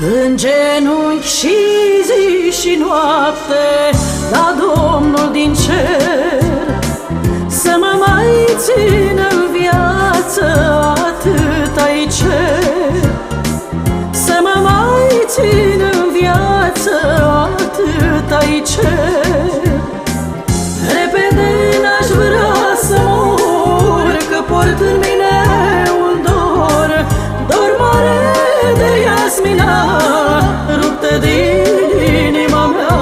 În genunchi și zi și noapte, la Domnul din cer, să mă mai țină în viață, atât-ai cer. Să mă mai țină în viață, atât-ai cer. Repede n-aș vrea să mor, că port în mine un dor, dor mare de Iasmina, ruptă din inima mea.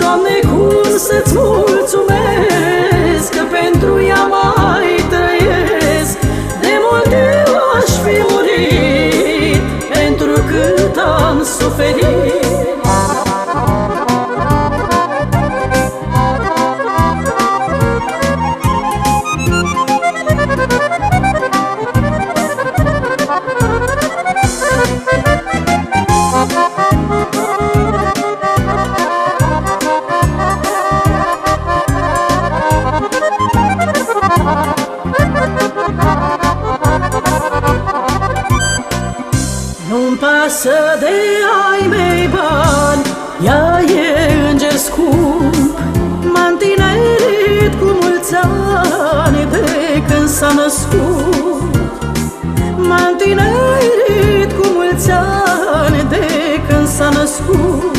Doamne, cum să-ți mulțumesc, că pentru ea mai trăiesc. De multe aș fi murit, pentru cât am suferit. Nu-mi pasă de ai mei bani, ea e înger scump. M-a întinerit cu mulți ani de când s-a născut. M-a întinerit cu mulți ani de când s-a născut.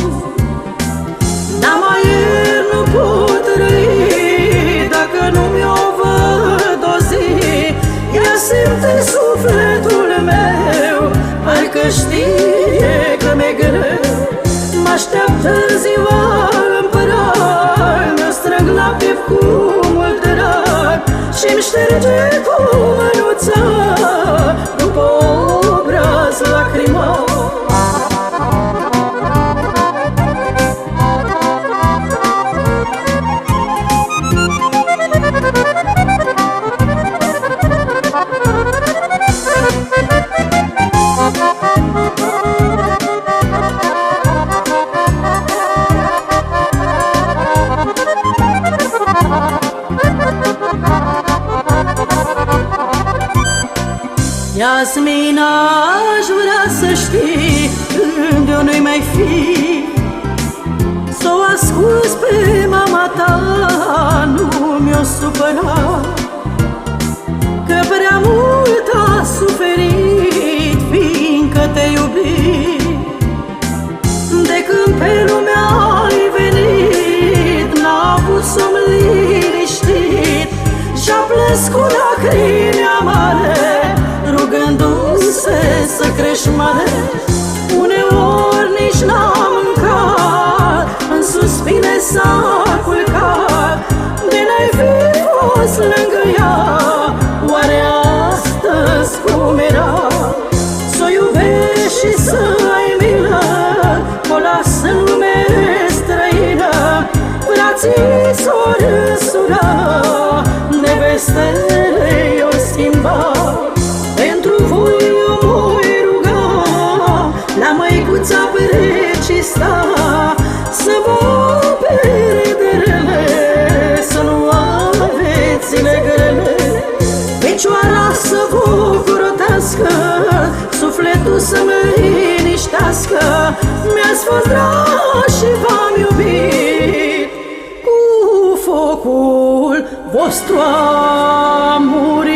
Dar mai ieri nu pot trăi dacă nu mi-o văd o zi. Ea simte sufletul meu, parcă știe că mi-e greu. M-așteaptă ziua împărat, mi-o strâng la piept cu mult drag și-mi șterge cu mânuța după obraz lacrimat. Iasmina, aș vrea să știi când eu nu-i mai fi, s-o ascuns pe mama ta, nu mi-o supăra, că prea mult a suferit fiindcă te iubi. De când pe lumea ai venit, n-a pus să-mi liniștit și-a plâns cu lacrimi amare, rugându-se să crești mare. Uneori nici n-am mâncat, în suspine s-a culcat. De n-ai fi fost lângă ea, oare astăzi cum era? S-o iubești și să ai milă, o lasă în lume străină. Frații s-o răsura, nevestele i-o schimba. Pentru voi eu voi ruga, la măicuța Precista, să vă apere de rele, să nu aveți grele. Fecioara să vă ocrotească, sufletul să-mi liniștească. Mi-ați fost dragi și v-am iubit, cu focul vostru am murit.